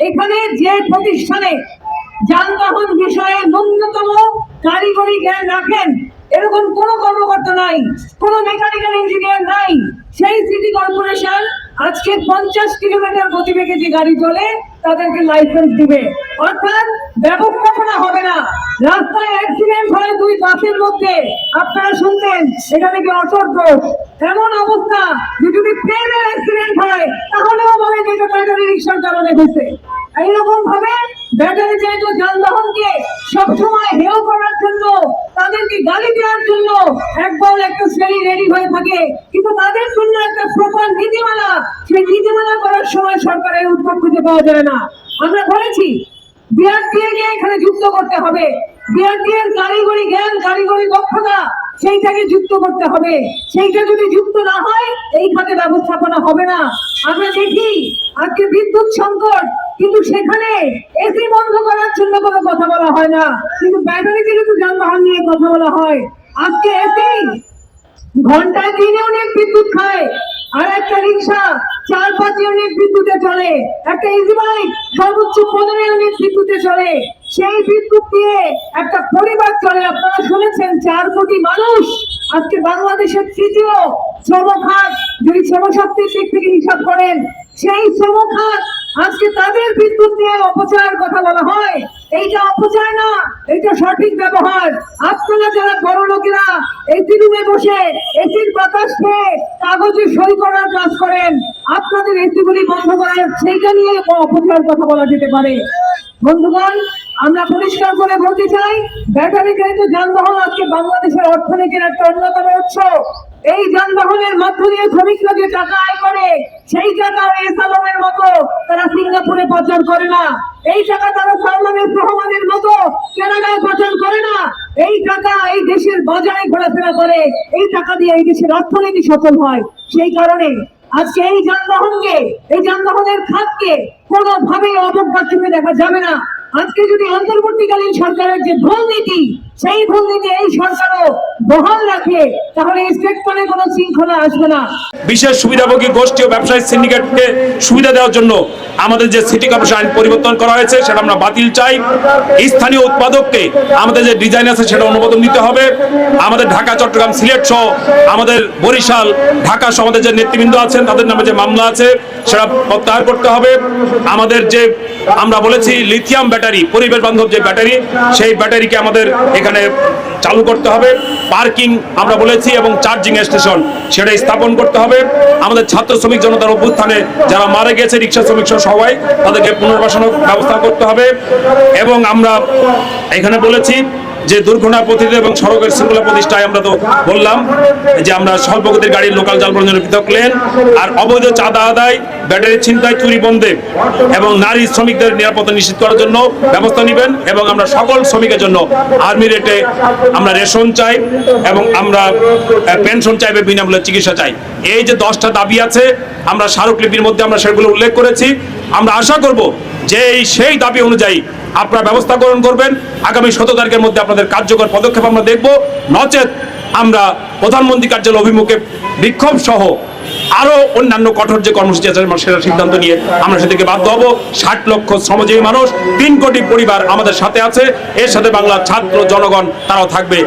এখানে যে প্রতিষ্ঠানে যানবাহন বিষয়ে ন্যূনতম কারিগরি জ্ঞান রাখেন এরকম কোনো কর্মকর্তা নাই, কোনো মেকানিক্যাল ইঞ্জিনিয়ার নাই, সেই সিটি কর্পোরেশন আজকে 50 কিলোমিটার গতিবেগে যে গাড়ি চলে তাদেরকে লাইসেন্স দিবে। অর্থাৎ ব্যবস্থাপনা হবে না। রাস্তায় অ্যাক্সিডেন্ট হয় দুই বাসের মধ্যে, আপনারা শুনতেন এটা নাকি অটোর দোষ। এমন অবস্থা যে যদি ট্রেনের অ্যাক্সিডেন্ট হয় তাহলেও বলে যে এটা ব্যাটারি রিক্সার কারণে হয়েছে। এইরকম ভাবে ব্যাটারি চালিত যানবাহনকে সবসময় হেয় করার জন্য, তাদেরকে গালি দেওয়ার জন্য একদল একটা শ্রেণী রেডি হয়ে থাকে, কিন্তু তাদের জন্য একটা প্রপার নীতিমালা, সেই নীতিমালা করার সময় সরকারের উদ্যোগ খুঁজে পাওয়া যায় না। আমরা বলেছি বিআরটিএ এখানে যুক্ত করতে হবে, বিআরটিএর কারিগরি জ্ঞান, কারিগরি দক্ষতা সেইটাকে যুক্ত করতে হবে। সেইটা যদি যুক্ত না হয় এই খাতে ব্যবস্থাপনা হবে না। আমরা দেখি আজকে বিদ্যুৎ সংকট, কিন্তু সেখানে এসি বন্ধ করার জন্য কোনো কথা বলা হয় না, কিন্তু ব্যাটারি চালিত যানবাহন নিয়ে কথা বলা হয়। আজকে এসি ঘন্টায় 3 ইউনিট বিদ্যুৎ খায়, আর একটা রিক্সা 4-5 ইউনিট বিদ্যুতে চলে, একটা ইজি বাইক সর্বোচ্চ 15 ইউনিট বিদ্যুতে চলে। সেই বিদ্যুৎ দিয়ে একটা পরিবার চলে। আপনারা শুনেছেন 4 কোটি মানুষ আজকে বাংলাদেশের তৃতীয় শ্রম খাত, যদি শ্রমশক্তির দিক থেকে হিসাব করেন, সেই শ্রম খাত আজকে তাদের বিদ্যুৎ নিয়ে অপচয়ের কথা বলা হয়। এইটা অপচয় না, এইটা সঠিক ব্যবহার। আপনারা যারা বড় লোকেরা এসি রুমে বসে এসির বাতাস খেয়ে কাগজে সই করার কাজ করেন, আপনাদের এসিগুলি বন্ধ করার সেইটা নিয়ে অপচয়ের কথা বলা যেতে পারে। বন্ধুগণ, আমরা পরিষ্কার করে বলতে চাই, ব্যাটারি চালিত যানবাহন আজকে বাংলাদেশের অর্থনীতির একটা অন্যতম উৎস। এই যানবাহনের মধ্য দিয়ে শ্রমিকরা যে টাকা আয় করে, সেই টাকা এই সালমের মতো তারা সিঙ্গাপুরে পাচার করে না, এই টাকা তারা সালমানের রহমানের মতো কানাডায় পাচার করে না। এই টাকা এই দেশের বাজারে ঘোরাফেরা করে, এই টাকা দিয়ে এই দেশের অর্থনীতি সফল হয়। সেই কারণে আজকে এই যানবাহনকে, এই যানবাহনের খাতকে কোনোভাবেই অবজ্ঞার চোখে দেখা যাবে না। আজকে যদি অন্তর্বর্তীকালীন সরকারের যে ভুল নীতি, সেই ভুল নীতি এই সরকারও বহাল রাখে, তাহলে এই সেক্টরে কোনো শৃঙ্খলা আসবে না। বিশেষ সুবিধাভোগী গোষ্ঠী ও ব্যবসায়িক সিন্ডিকেটকে সুবিধা দেওয়ার জন্য আমাদের যে সিটি কর্পোরেশন আইন পরিবর্তন করা হয়েছে সেটা আমরা বাতিল চাই। স্থানীয় উৎপাদককে আমাদের যে ডিজাইন আছে সেটা অনুমোদন দিতে হবে। আমাদের ঢাকা, চট্টগ্রাম, সিলেট সহ আমাদের বরিশাল, ঢাকা সহ আমাদের যে নেতৃবৃন্দ আছেন তাদের নামে যে মামলা আছে সেটা প্রত্যাহার করতে হবে। আমাদের যে আমরা বলেছি লিথিয়াম ব্যাটারি, পরিবেশ বান্ধব যে ব্যাটারি, সেই ব্যাটারিকে আমাদের এখানে চালু করতে হবে। পার্কিং আমরা বলেছি এবং চার্জিং স্টেশন সেটা স্থাপন করতে হবে। আমাদের ছাত্র শ্রমিক জনতার অভ্যুত্থানে যারা মারা গেছে, রিক্সা শ্রমিক সহ সবাই, তাদেরকে পুনর্বাসনের ব্যবস্থা করতে হবে। এবং আমরা এখানে বলেছি যে দুর্ঘটনা প্রতিরোধ এবং সড়কের শৃঙ্খলা প্রতিষ্ঠায় আমরা তো বললাম যে আমরা স্বল্প গতির গাড়ির লোকাল যানবাহনের জন্য পৃথক লেন, আর অবৈধ চাঁদা আদায়, ব্যাটারি ছিনতাই, চুরি বন্ধে এবং নারী শ্রমিকদের নিরাপত্তা নিশ্চিত করার জন্য ব্যবস্থা নেবেন। এবং আমরা সকল শ্রমিকের জন্য আর্মি রেটে আমরা রেশন চাই এবং আমরা পেনশন চাই, বিনামূল্যে চিকিৎসা চাই। এই যে 10টা দাবি আছে, আমরা স্মারকলিপির মধ্যে আমরা সেগুলো উল্লেখ করেছি। আমরা আশা করব যে সেই দাবি অনুযায়ী আপনারা ব্যবস্থা গ্রহণ করবেন। আগামী 17 তারিখের মধ্যে আপনাদের কার্যকর পদক্ষেপ আমরা দেখব। নচেত আমরা প্রধানমন্ত্রী কার্যালয় অভিমুখে বিক্ষোভ সহ আরো অন্যান্য কঠোর যে কর্মসূচি আছে সেটা সিদ্ধান্ত নিয়ে আমরা সেদিকে বাধ্য হব। 60 লক্ষ শ্রমজীবী মানুষ, 3 কোটি পরিবার আমাদের সাথে আছে। এর সাথে বাংলার ছাত্র জনগণ তারাও থাকবে।